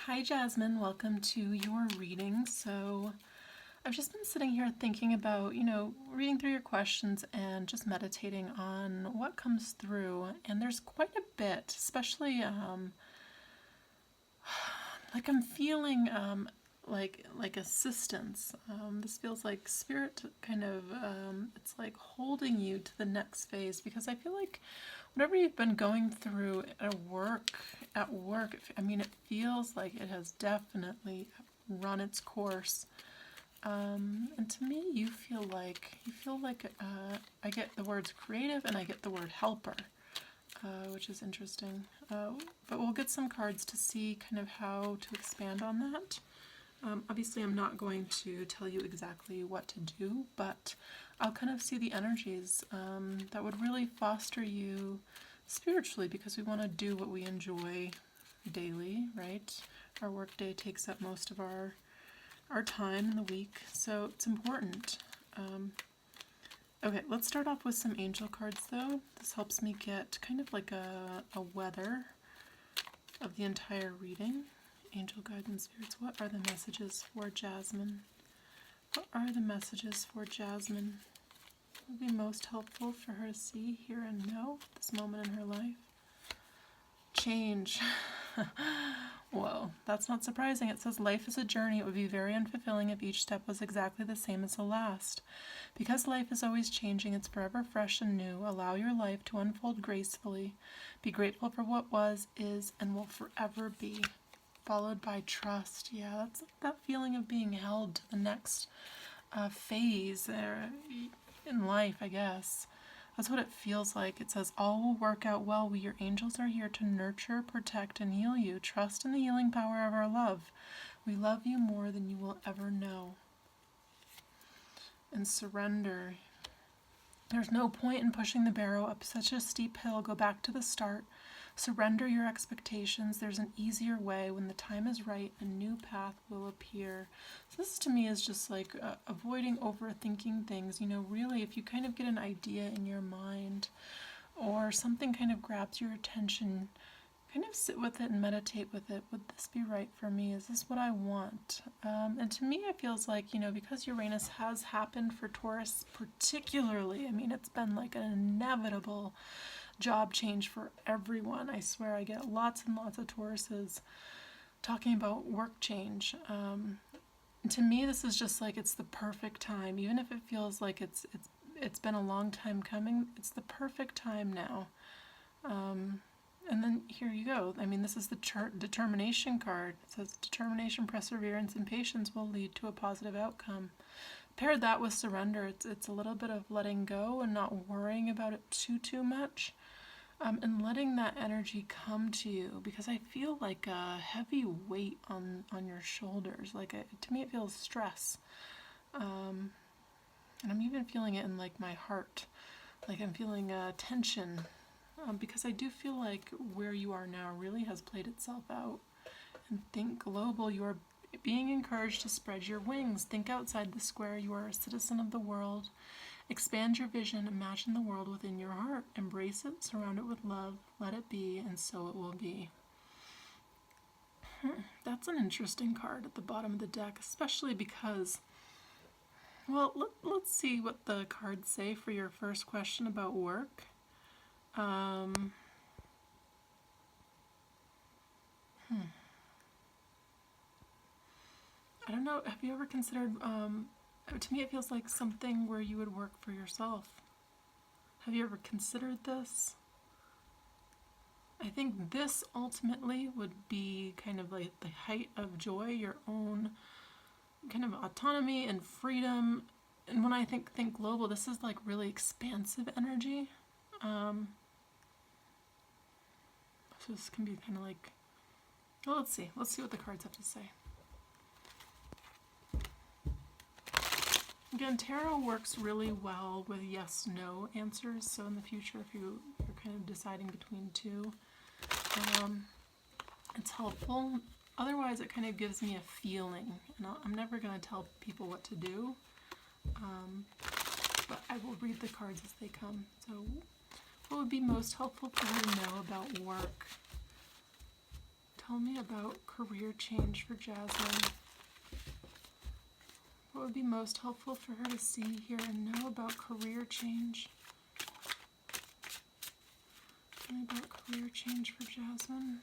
Hi Jasmine, welcome to your reading. So I've just been sitting here thinking about, reading through your questions and just meditating on what comes through. And there's quite a bit, especially like I'm feeling like assistance. This feels like spirit kind of it's like holding you to the next phase because I feel like whatever you've been going through at work, I mean, it feels like it has definitely run its course. And to me, you feel like I get the words creative and I get the word helper, which is interesting. But we'll get some cards to see kind of how to expand on that. Obviously, I'm not going to tell you exactly what to do, but I'll kind of see the energies that would really foster you spiritually because we want to do what we enjoy daily, right? Our workday takes up most of our time in the week, so it's important. Okay, let's start off with some angel cards though. This helps me get kind of like a weather of the entire reading. Angel guides and spirits, what are the messages for Jasmine? What are the messages for Jasmine? What would be most helpful for her to see, hear, and know at this moment in her life? Change. Whoa, that's not surprising. It says life is a journey. It would be very unfulfilling if each step was exactly the same as the last. Because life is always changing, it's forever fresh and new. Allow your life to unfold gracefully. Be grateful for what was, is, and will forever be. Followed by trust. Yeah, that's that feeling of being held to the next phase in life, I guess. That's what it feels like. It says, all will work out well. We, your angels, are here to nurture, protect, and heal you. Trust in the healing power of our love. We love you more than you will ever know. And surrender. There's no point in pushing the barrow up such a steep hill. Go back to the start. Surrender your expectations. There's an easier way. When the time is right, a new path will appear. So this to me is just like avoiding overthinking things. Really, if you kind of get an idea in your mind or something kind of grabs your attention, kind of sit with it and meditate with it. Would this be right for me? Is this what I want? And to me, it feels like, because Uranus has happened for Taurus particularly, I mean, it's been like an inevitable job change for everyone. I swear I get lots and lots of Tauruses talking about work change. To me, this is just like it's the perfect time, even if it feels like it's been a long time coming. It's the perfect time now. And then here you go. I mean, this is the determination card. It says determination, perseverance, and patience will lead to a positive outcome. Pair that with surrender. It's a little bit of letting go and not worrying about it too much. And letting that energy come to you, because I feel like a heavy weight on your shoulders. To me, it feels stress, and I'm even feeling it in like my heart. Like I'm feeling tension, because I do feel like where you are now really has played itself out. And think global. You are being encouraged to spread your wings. Think outside the square. You are a citizen of the world. Expand your vision, imagine the world within your heart, embrace it, surround it with love, let it be, and so it will be. That's an interesting card at the bottom of the deck, especially because, well, let's see what the cards say for your first question about work. I don't know, have you ever considered, to me it feels like something where you would work for yourself. Have you ever considered this? I think this ultimately would be kind of like the height of joy, your own kind of autonomy and freedom. And when I think global, this is like really expansive energy. So this can be kind of like, well, let's see what the cards have to say. Again, tarot works really well with yes/no answers. So in the future, if you're kind of deciding between two, it's helpful. Otherwise, it kind of gives me a feeling, and I'm never going to tell people what to do, but I will read the cards as they come. So what would be most helpful for you to know about work? tell me about career change for Jasmine? What would be most helpful for her to see here and know about career change? Tell me about career change for Jasmine.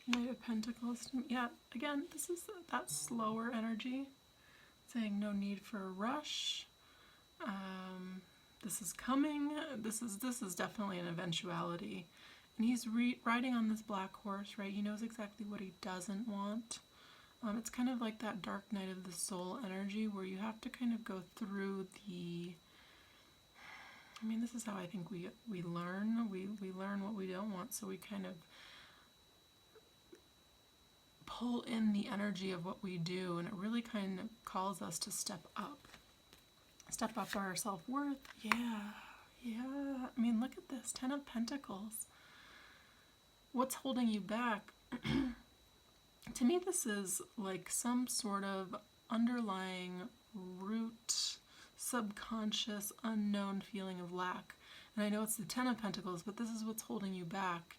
Knight of Pentacles. Yeah, again, this is that slower energy, saying no need for a rush. This is coming. This is definitely an eventuality. And he's riding on this black horse, right? He knows exactly what he doesn't want. It's kind of like that dark night of the soul energy where you have to kind of go through the... I mean, this is how I think we learn. We learn what we don't want, so we kind of pull in the energy of what we do, and it really kind of calls us to step up. Step up our self-worth. Yeah. I mean, look at this. 10 of Pentacles. What's holding you back? To me, this is like some sort of underlying root, subconscious, unknown feeling of lack. And I know it's the 10 of Pentacles, but this is what's holding you back.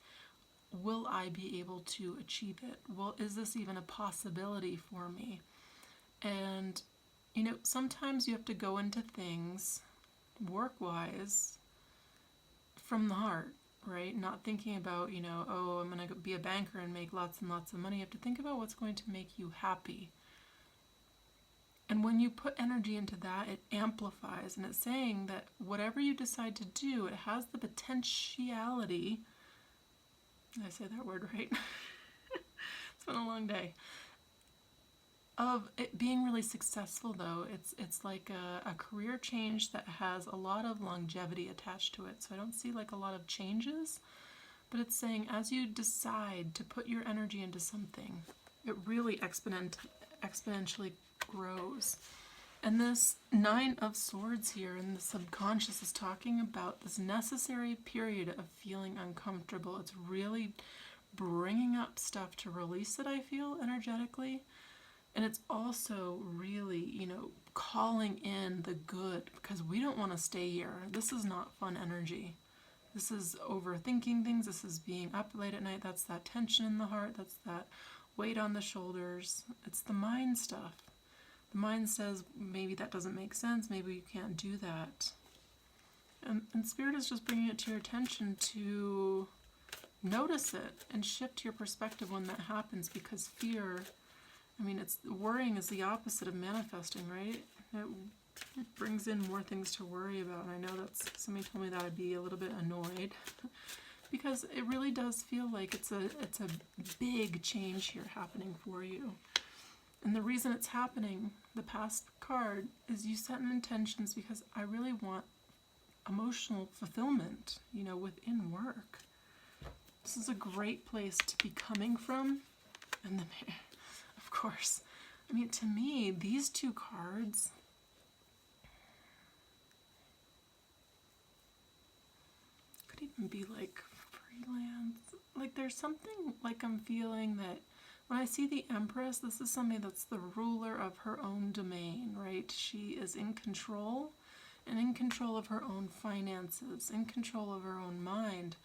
Will I be able to achieve it? Well, is this even a possibility for me? And, you know, sometimes you have to go into things, work-wise, from the heart, right? Not thinking about, you know, oh, I'm going to be a banker and make lots and lots of money. You have to think about what's going to make you happy. And when you put energy into that, it amplifies. And it's saying that whatever you decide to do, it has the potentiality... Did I say that word right? It's been a long day. Of it being really successful, though. It's like a career change that has a lot of longevity attached to it. So I don't see like a lot of changes, but it's saying as you decide to put your energy into something, it really exponentially grows. And this 9 of Swords here in the subconscious is talking about this necessary period of feeling uncomfortable. It's really bringing up stuff to release it, I feel, energetically. And it's also really, you know, calling in the good, because we don't want to stay here. This is not fun energy. This is overthinking things. This is being up late at night. That's that tension in the heart. That's that weight on the shoulders. It's the mind stuff. The mind says, maybe that doesn't make sense. Maybe you can't do that. And Spirit is just bringing it to your attention to notice it and shift your perspective when that happens, because fear... I mean, worrying is the opposite of manifesting, right? It brings in more things to worry about. And I know that's, somebody told me that I'd be a little bit annoyed because it really does feel like it's a big change here happening for you. And the reason it's happening, the past card, is you set an intentions because I really want emotional fulfillment, you know, within work. This is a great place to be coming from. And then, of course, I mean, to me, these two cards, could even be like freelance. Like there's something like I'm feeling that when I see the Empress, this is somebody that's the ruler of her own domain, right? She is in control and in control of her own finances, in control of her own mind.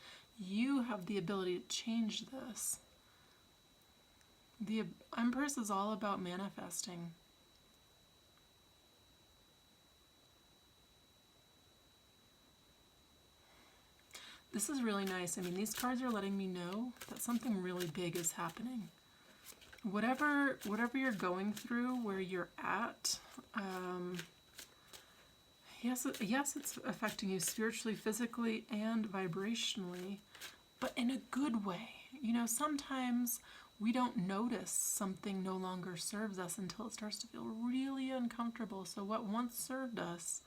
You have the ability to change this. The Empress is all about manifesting. This is really nice. I mean, these cards are letting me know that something really big is happening. Whatever you're going through, where you're at, yes, it's affecting you spiritually, physically, and vibrationally, but in a good way. You know, sometimes we don't notice something no longer serves us until it starts to feel really uncomfortable. So what once served us,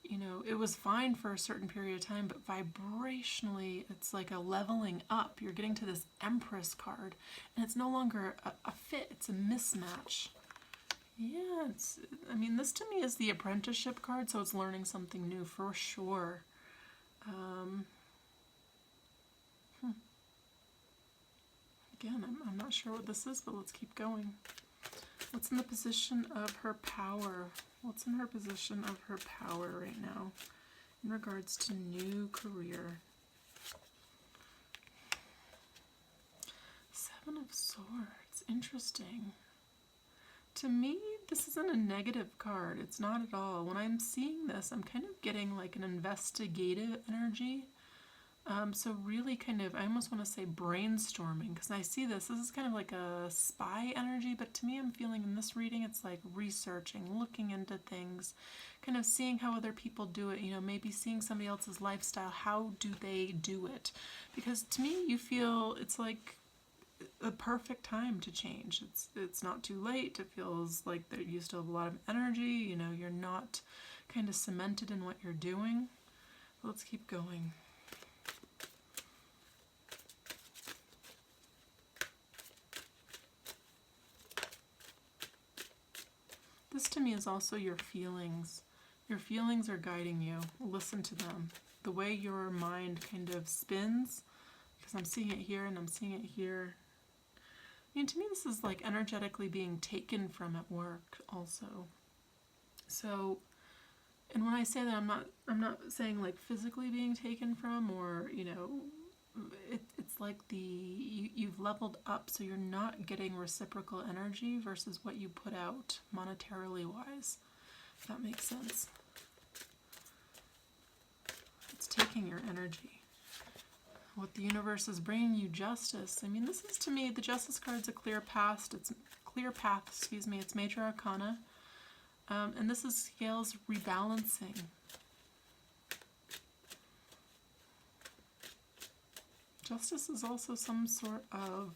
you know, it was fine for a certain period of time, but vibrationally, it's like a leveling up. You're getting to this Empress card, and it's no longer a fit. It's a mismatch. Yeah, I mean, this to me is the apprenticeship card, so it's learning something new for sure. Again, I'm not sure what this is, but let's keep going. What's in the position of her power? What's in her position of her power right now in regards to new career? Seven of Swords. Interesting. To me, this isn't a negative card. It's not at all. When I'm seeing this, I'm kind of getting like an investigative energy. So really kind of, I almost want to say brainstorming, because I see this is kind of like a spy energy, but to me I'm feeling in this reading it's like researching, looking into things, kind of seeing how other people do it, maybe seeing somebody else's lifestyle, how do they do it? Because to me you feel it's like a perfect time to change. It's not too late. It feels like that you still have a lot of energy, you're not kind of cemented in what you're doing. Let's keep going. This to me is also your feelings. Your feelings are guiding you. Listen to them. The way your mind kind of spins, because I'm seeing it here and I'm seeing it here. I mean, to me this is like energetically being taken from at work also. So, and when I say that, I'm not saying like physically being taken from, or it's like you've leveled up, so you're not getting reciprocal energy versus what you put out monetarily wise. If that makes sense. It's taking your energy. What the universe is bringing you justice. I mean, this is to me, the Justice card's a clear path. It's It's Major Arcana. And this is scales rebalancing. Justice is also some sort of,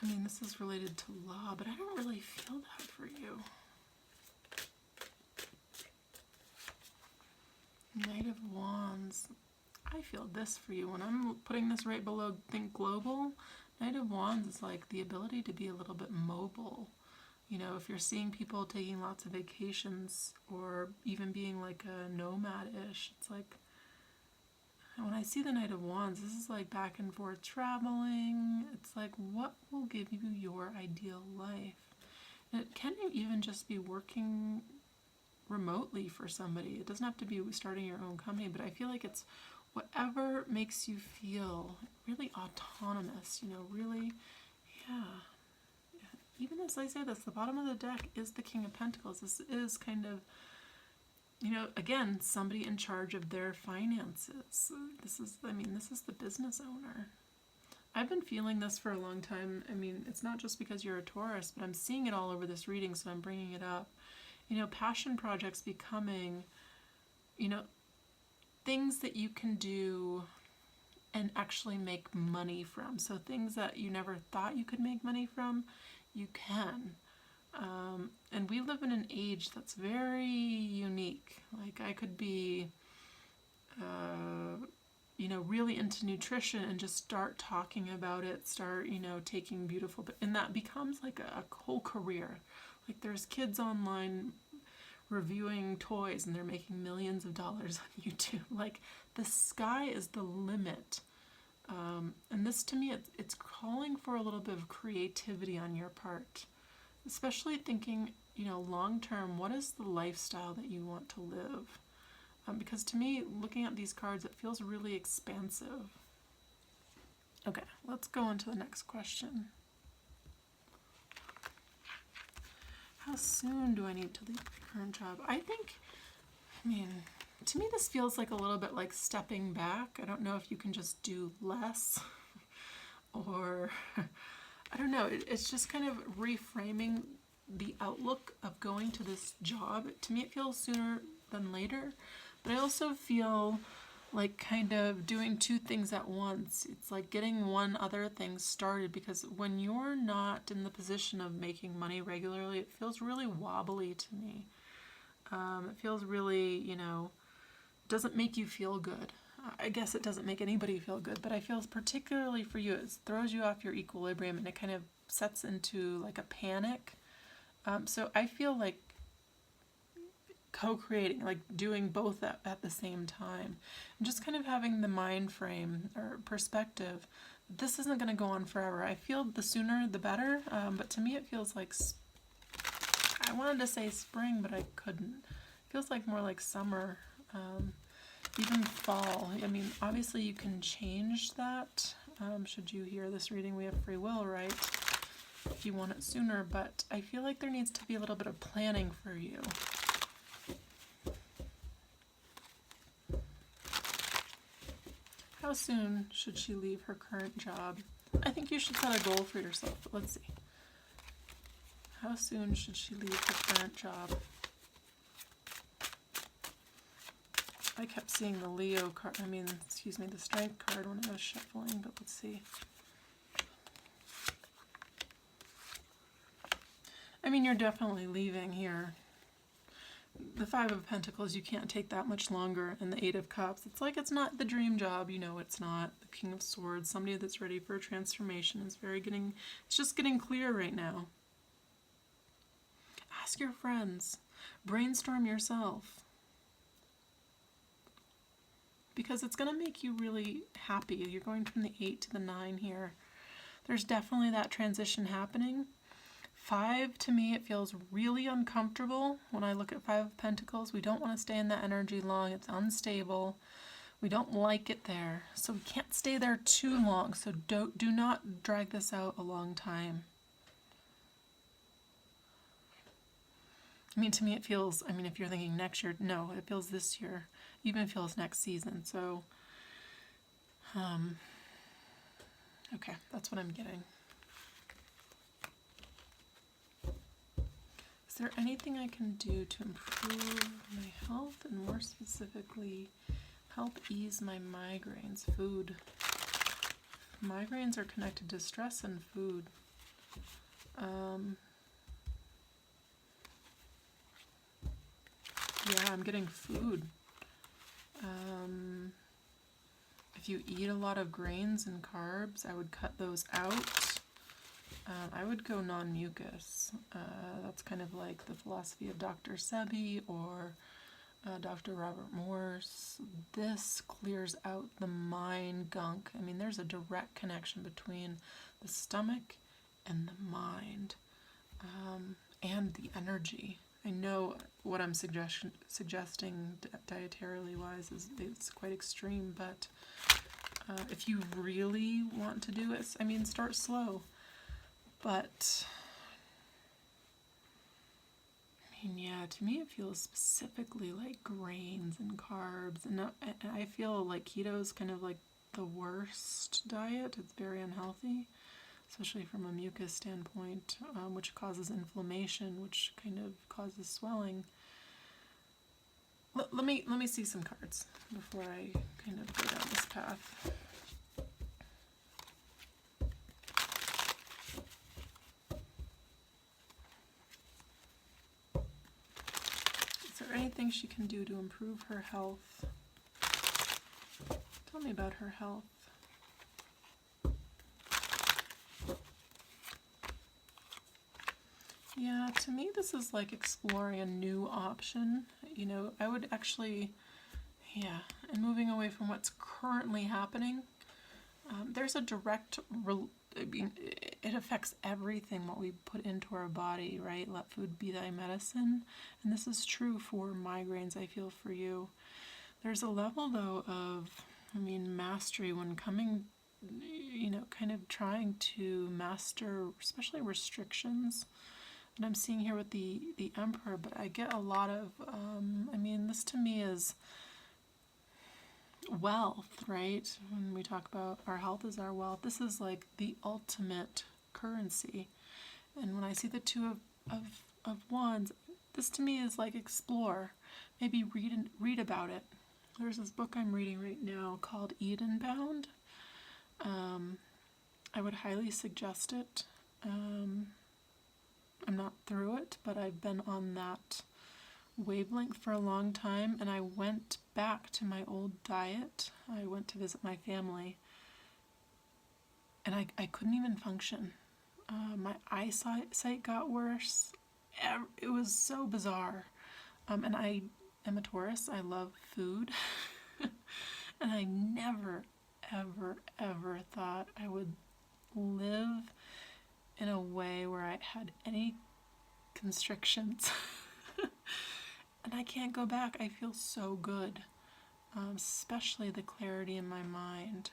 I mean, this is related to law, but I don't really feel that for you. Knight of Wands. I feel this for you. When I'm putting this right below Think Global, Knight of Wands is like the ability to be a little bit mobile. If you're seeing people taking lots of vacations or even being like a nomad-ish, it's like, when I see the Knight of Wands, this is like back and forth traveling. It's like, what will give you your ideal life? And it can even just be working remotely for somebody. It doesn't have to be starting your own company, but I feel like it's whatever makes you feel really autonomous, really, yeah. Even as I say this, the bottom of the deck is the King of Pentacles. This is kind of, again, somebody in charge of their finances. This is the business owner. I've been feeling this for a long time. I mean, it's not just because you're a Taurus, but I'm seeing it all over this reading, so I'm bringing it up. Passion projects becoming, things that you can do and actually make money from. So things that you never thought you could make money from, you can. And we live in an age that's very unique. Like I could be, really into nutrition and just start talking about it, start, taking beautiful, and that becomes like a whole career. Like there's kids online reviewing toys and they're making millions of dollars on YouTube. Like the sky is the limit. And this to me, it's calling for a little bit of creativity on your part, especially thinking, long term, what is the lifestyle that you want to live? Because to me, looking at these cards, it feels really expansive. Okay, let's go on to the next question. How soon do I need to leave my current job? To me this feels like a little bit like stepping back. I don't know if you can just do less or, I don't know. It's just kind of reframing the outlook of going to this job. To me it feels sooner than later, but I also feel like kind of doing two things at once. It's like getting one other thing started, because when you're not in the position of making money regularly, it feels really wobbly to me. It feels really, doesn't make you feel good. I guess it doesn't make anybody feel good, but I feel particularly for you, it throws you off your equilibrium and it kind of sets into like a panic. So I feel like co-creating, like doing both at the same time, and just kind of having the mind frame or perspective, this isn't going to go on forever. I feel the sooner the better, but to me it feels like, I wanted to say spring, but I couldn't. It feels like more like summer, even fall. I mean, obviously you can change that, should you hear this reading. We have free will, right? If you want it sooner, but I feel like there needs to be a little bit of planning for you. How soon should she leave her current job? I think you should set a goal for yourself, but let's see. How soon should she leave her current job? I kept seeing the Leo card, the Strength card when I was shuffling, but let's see. I mean, you're definitely leaving here. The Five of Pentacles, you can't take that much longer, and the Eight of Cups, it's like it's not the dream job, you know it's not. The King of Swords, somebody that's ready for a transformation is it's just getting clear right now. Ask your friends, brainstorm yourself. Because it's going to make you really happy. You're going from the 8 to the 9 here. There's definitely that transition happening. 5, to me, it feels really uncomfortable when I look at 5 of Pentacles. We don't want to stay in that energy long. It's unstable. We don't like it there. So we can't stay there too long. So do not drag this out a long time. I mean, to me it feels, if you're thinking next year, no, it feels this year. Even feels next season. So, okay, that's what I'm getting. Is there anything I can do to improve my health and more specifically help ease my migraines? Food. Migraines are connected to stress and food. Yeah, I'm getting food. If you eat a lot of grains and carbs, I would cut those out. I would go non-mucus. That's kind of like the philosophy of Dr. Sebi or Dr. Robert Morse. This clears out the mind gunk. There's a direct connection between the stomach and the mind and the energy. I know what I'm suggesting dietarily wise it's quite extreme, but if you really want to do it, start slow. But yeah, to me it feels specifically like grains and carbs, and I feel like keto is kind of like the worst diet. It's very unhealthy, especially from a mucus standpoint, which causes inflammation, which kind of causes swelling. Let me see some cards before I kind of go down this path. Is there anything she can do to improve her health? Tell me about her health. Yeah, to me this is like exploring a new option. I would actually, and moving away from what's currently happening. There's a direct, it affects everything what we put into our body, right? Let food be thy medicine. And this is true for migraines, I feel, for you. There's a level, though, of, mastery when coming, kind of trying to master, especially restrictions. And I'm seeing here with the Emperor, but I get a lot of, this to me is wealth, right? When we talk about our health is our wealth, this is like the ultimate currency. And when I see the Two of Wands, this to me is like explore. Maybe read about it. There's this book I'm reading right now called Edenbound. I would highly suggest it. I'm not through it, but I've been on that wavelength for a long time, and I went back to my old diet. I went to visit my family, and I couldn't even function. My eyesight got worse. It was so bizarre. And I am a Taurus. I love food. And I never, ever, ever thought I would live in a way where I had any constrictions. And I can't go back. I feel so good, especially the clarity in my mind.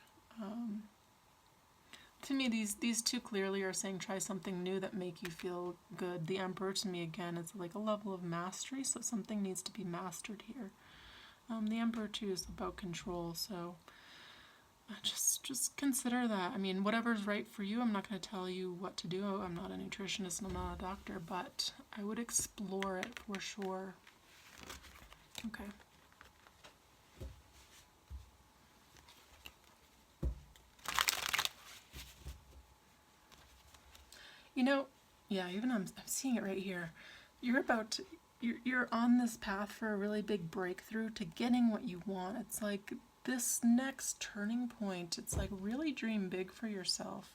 To me, these two clearly are saying try something new that make you feel good. The Emperor, to me, again, is like a level of mastery, so something needs to be mastered here. The Emperor, too, is about control, so just consider that. I mean, whatever's right for you, I'm not going to tell you what to do. I'm not a nutritionist and I'm not a doctor, but I would explore it for sure. Okay. You know, yeah, even I'm seeing it right here. You're on this path for a really big breakthrough to getting what you want. It's like this next turning point. It's like really dream big for yourself.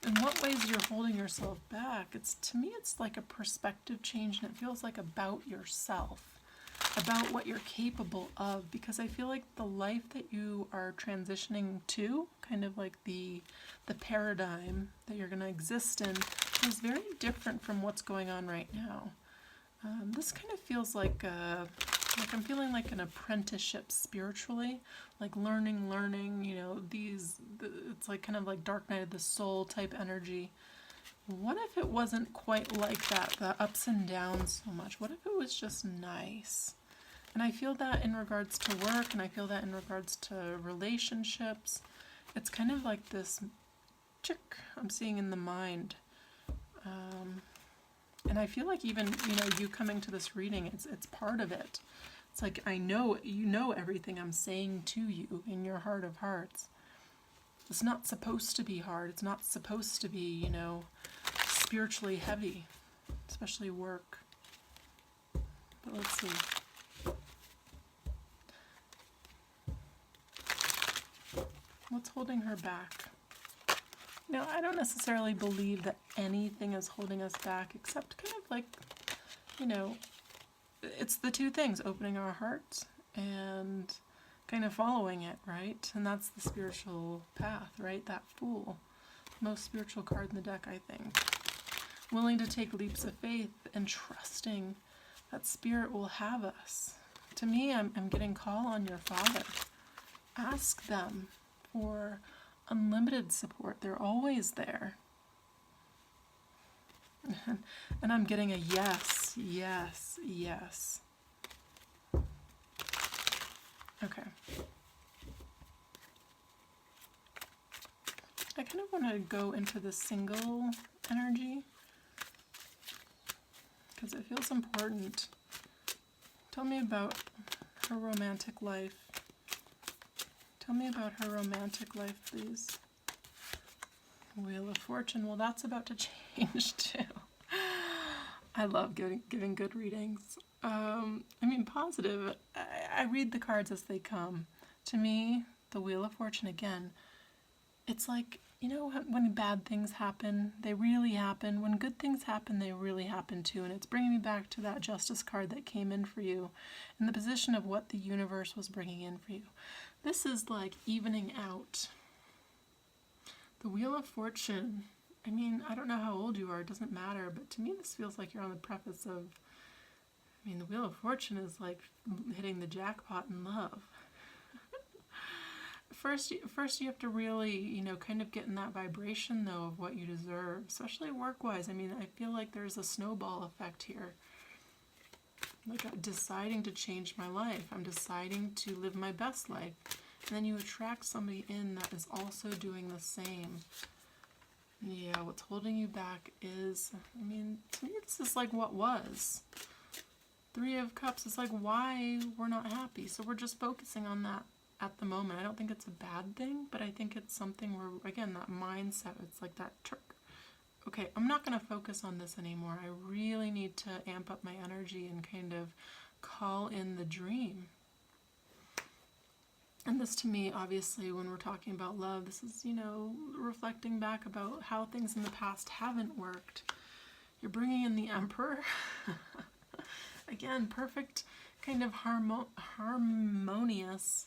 In what ways you're holding yourself back? To me, it's like a perspective change, and it feels like about yourself, about what you're capable of, because I feel like the life that you are transitioning to, kind of like the paradigm that you're going to exist in, is very different from what's going on right now. This kind of feels like I'm feeling like an apprenticeship spiritually, like learning, it's like kind of like Dark Night of the Soul type energy. What if it wasn't quite like that, the ups and downs so much? What if it was just nice? And I feel that in regards to work, and I feel that in regards to relationships. It's kind of like this chick I'm seeing in the mind. And I feel like even, you coming to this reading, it's part of it. It's like, I know, everything I'm saying to you in your heart of hearts. It's not supposed to be hard. It's not supposed to be, spiritually heavy, especially work. But let's see. What's holding her back? I don't necessarily believe that anything is holding us back, except kind of like, it's the two things, opening our hearts and kind of following it, right? And that's the spiritual path, right? That Fool. Most spiritual card in the deck, I think. Willing to take leaps of faith and trusting that Spirit will have us. To me, I'm getting call on your Father. Ask them for unlimited support. They're always there. And I'm getting a yes, yes, yes. Okay. I kind of want to go into the single energy because it feels important. Tell me about her romantic life. Tell me about her romantic life, please. Wheel of Fortune. Well, that's about to change too. I love giving good readings. Positive. I read the cards as they come. To me, the Wheel of Fortune, again, it's like, when bad things happen, they really happen. When good things happen, they really happen too. And it's bringing me back to that Justice card that came in for you, in the position of what the universe was bringing in for you. This is like evening out. The Wheel of Fortune, I don't know how old you are, it doesn't matter, but to me this feels like you're on the preface of, the Wheel of Fortune is like hitting the jackpot in love. First you have to really, kind of get in that vibration, though, of what you deserve, especially work-wise. I feel like there's a snowball effect here. Like, I'm deciding to change my life. I'm deciding to live my best life. And then you attract somebody in that is also doing the same. Yeah, what's holding you back is, to me, this is like what was. Three of Cups is like why we're not happy. So we're just focusing on that at the moment. I don't think it's a bad thing, but I think it's something where, again, that mindset, it's like that trick. Okay, I'm not going to focus on this anymore. I really need to amp up my energy and kind of call in the dream. And this, to me, obviously, when we're talking about love, this is, reflecting back about how things in the past haven't worked. You're bringing in the Emperor. Again, perfect kind of harmonious,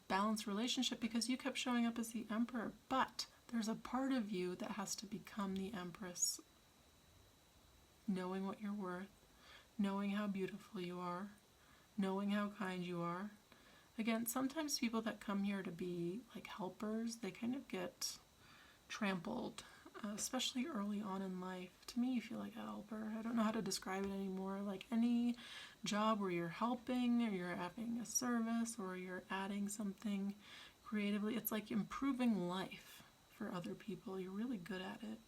balanced relationship, because you kept showing up as the Emperor. But there's a part of you that has to become the Empress. Knowing what you're worth, knowing how beautiful you are, knowing how kind you are, Again, sometimes people that come here to be like helpers, they kind of get trampled, especially early on in life. To me, you feel like a helper. I don't know how to describe it anymore. Like any job where you're helping or you're having a service or you're adding something creatively, it's like improving life for other people. You're really good at it.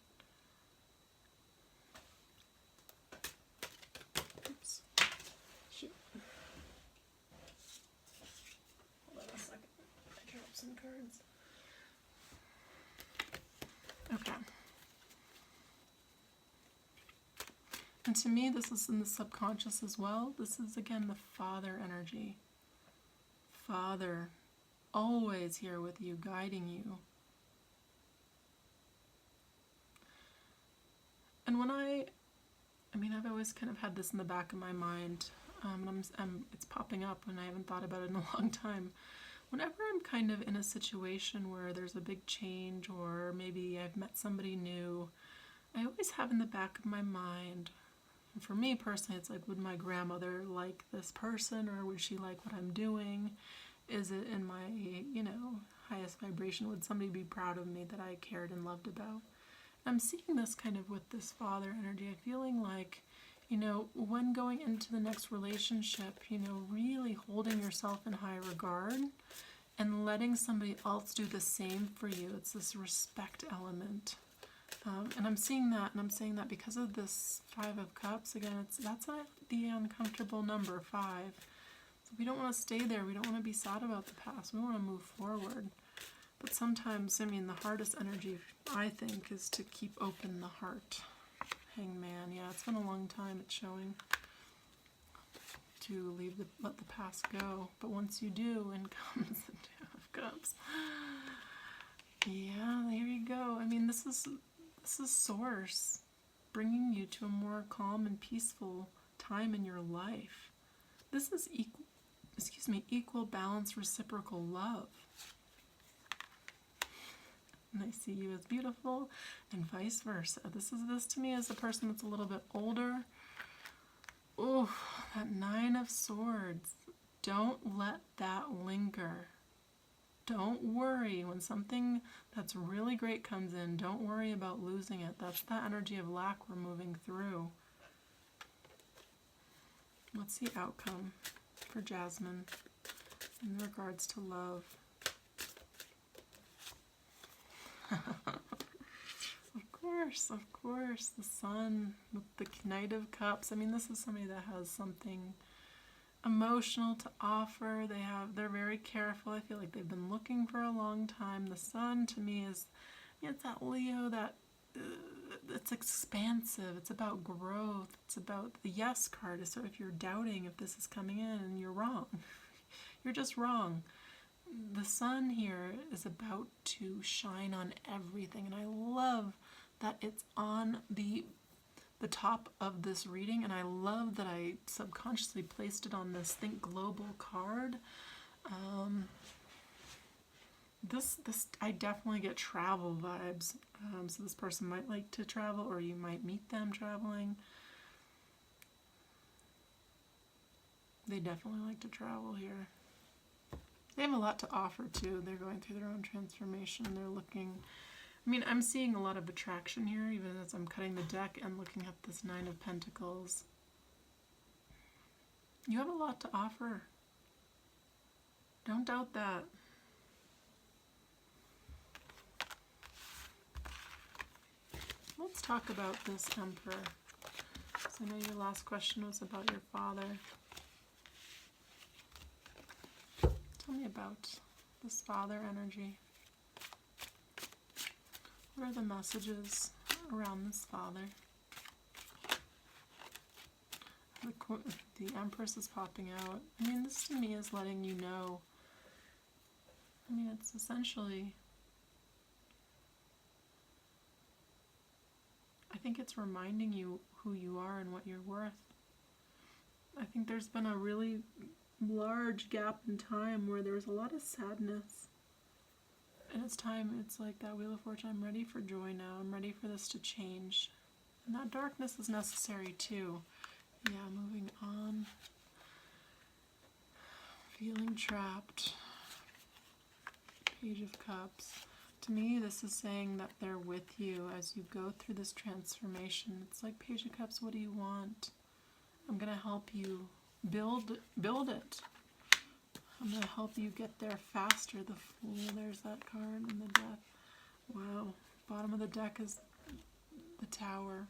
Oops. Shoot. Hold on a second. I dropped some cards. Okay. And to me, this is in the subconscious as well. This is, again, the father energy. Father, always here with you, guiding you. And when I've always kind of had this in the back of my mind, and it's popping up and I haven't thought about it in a long time. Whenever I'm kind of in a situation where there's a big change or maybe I've met somebody new, I always have in the back of my mind, and for me personally, it's like, would my grandmother like this person, or would she like what I'm doing? Is it in my, highest vibration? Would somebody be proud of me that I cared and loved about? I'm seeing this kind of with this father energy. I'm feeling like, when going into the next relationship, really holding yourself in high regard and letting somebody else do the same for you. It's this respect element. And I'm seeing that, and I'm saying that because of this Five of Cups. Again, that's the uncomfortable number, 5. So we don't want to stay there. We don't want to be sad about the past. We want to move forward. But sometimes, the hardest energy, I think, is to keep open the heart. Hangman, yeah, it's been a long time, it's showing. To let the past go. But once you do, in comes the Two of Cups. Yeah, there you go. This is Source bringing you to a more calm and peaceful time in your life. This is equal balance, reciprocal love. And I see you as beautiful, and vice versa. This to me is a person that's a little bit older. Oh, that 9 of Swords. Don't let that linger. Don't worry when something that's really great comes in. Don't worry about losing it. That's that energy of lack we're moving through. What's the outcome for Jasmine in regards to love? Of course, the Sun with the Knight of Cups. This is somebody that has something emotional to offer. They're very careful. I feel like they've been looking for a long time. The Sun to me is, it's that Leo that it's expansive. It's about growth. It's about the yes card. So if you're doubting if this is coming in, and you're wrong, you're just wrong. The Sun here is about to shine on everything, and I love that it's on the top of this reading, and I love that I subconsciously placed it on this Think Global card. This I definitely get travel vibes. So this person might like to travel, or you might meet them traveling. They definitely like to travel here. They have a lot to offer too. They're going through their own transformation. They're looking. I'm seeing a lot of attraction here, even as I'm cutting the deck and looking at this 9 of Pentacles. You have a lot to offer. Don't doubt that. Let's talk about this Emperor. So I know your last question was about your father. Tell me about this father energy. What are the messages around this father? The Empress is popping out. This to me is letting you know. It's essentially, I think it's reminding you who you are and what you're worth. I think there's been a really large gap in time where there's a lot of sadness. And it's like that Wheel of Fortune. I'm ready for joy now. I'm ready for this to change. And that darkness is necessary too. Yeah, moving on. Feeling trapped. Page of Cups. To me, this is saying that they're with you as you go through this transformation. It's like Page of Cups, what do you want? I'm going to help you build it. I'm going to help you get there faster. The Fool, there's that card, and the Death. Wow. Bottom of the deck is the Tower.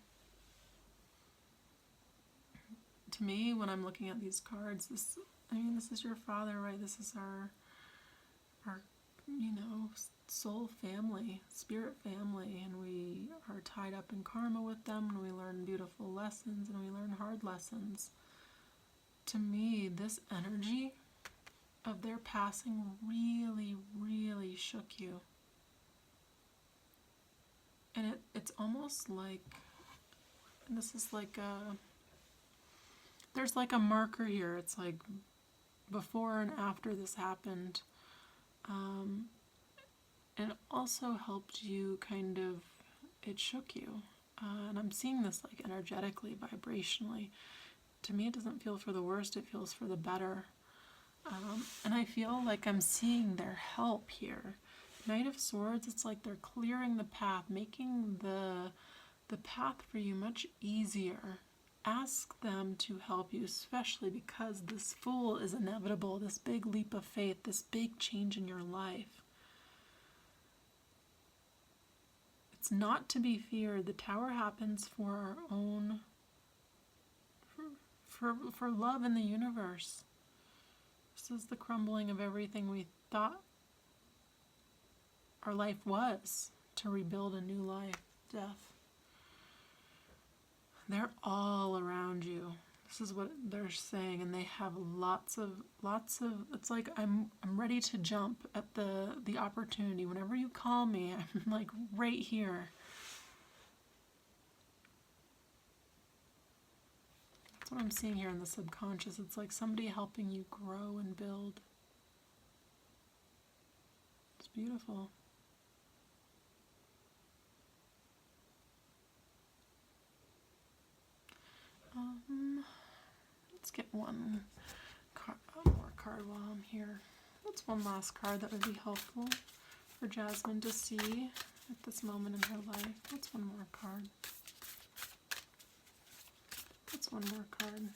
To me, when I'm looking at these cards, this is your father, right? This is our soul family, spirit family, and we are tied up in karma with them, and we learn beautiful lessons, and we learn hard lessons. To me, this energy of their passing really, really shook you. And it's almost like, and this is like there's like a marker here. It's like before and after this happened. And it also helped you it shook you. And I'm seeing this like energetically, vibrationally. To me, it doesn't feel for the worst, it feels for the better. And I feel like I'm seeing their help here. Knight of Swords, it's like they're clearing the path, making the path for you much easier. Ask them to help you, especially because this Fool is inevitable, this big leap of faith, this big change in your life. It's not to be feared. The Tower happens for our own, for love in the universe. This is the crumbling of everything we thought our life was, to rebuild a new life. Death. They're all around you. This is what they're saying, and they have lots of, it's like I'm ready to jump at the opportunity. Whenever you call me, I'm like right here. That's what I'm seeing here in the subconscious. It's like somebody helping you grow and build. It's beautiful. Let's get one more card while I'm here. What's one last card that would be helpful for Jasmine to see at this moment in her life? What's one more card? What's one more card?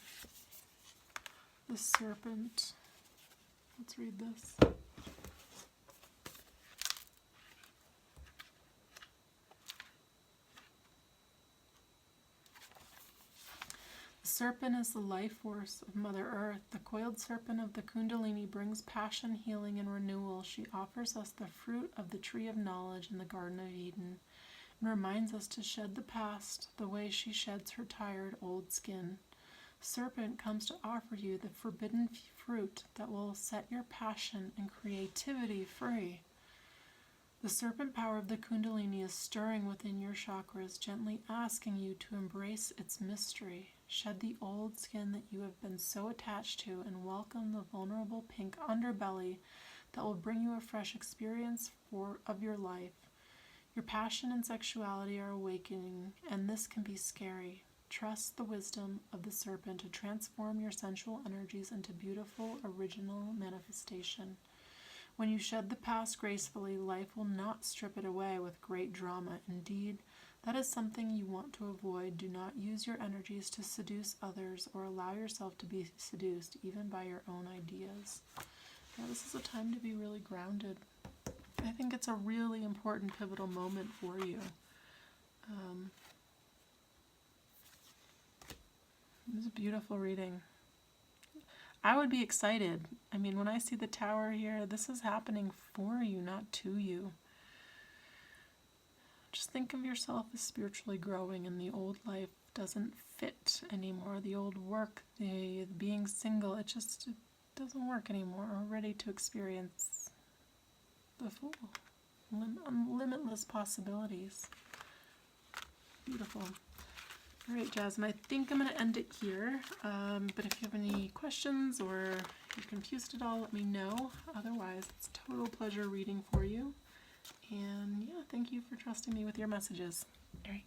The Serpent. Let's read this. The serpent is the life force of Mother Earth. The coiled serpent of the Kundalini brings passion, healing, and renewal. She offers us the fruit of the tree of knowledge in the Garden of Eden and reminds us to shed the past the way she sheds her tired old skin. Serpent comes to offer you the forbidden fruit that will set your passion and creativity free. The serpent power of the Kundalini is stirring within your chakras, gently asking you to embrace its mystery. Shed the old skin that you have been so attached to and welcome the vulnerable pink underbelly that will bring you a fresh experience of your life. Your passion and sexuality are awakening, and this can be scary. Trust the wisdom of the serpent to transform your sensual energies into beautiful, original manifestation. When you shed the past gracefully, life will not strip it away with great drama. Indeed, that is something you want to avoid. Do not use your energies to seduce others or allow yourself to be seduced, even by your own ideas. Yeah, this is a time to be really grounded. I think it's a really important, pivotal moment for you. It was a beautiful reading. I would be excited. I mean, when I see the Tower here, this is happening for you, not to you. Just think of yourself as spiritually growing, and the old life doesn't fit anymore. The old work, the being single, it doesn't work anymore. We're ready to experience the full, limitless possibilities. Beautiful. All right, Jasmine, I think I'm going to end it here, but if you have any questions or you're confused at all, let me know. Otherwise, it's a total pleasure reading for you. And yeah, thank you for trusting me with your messages. All right.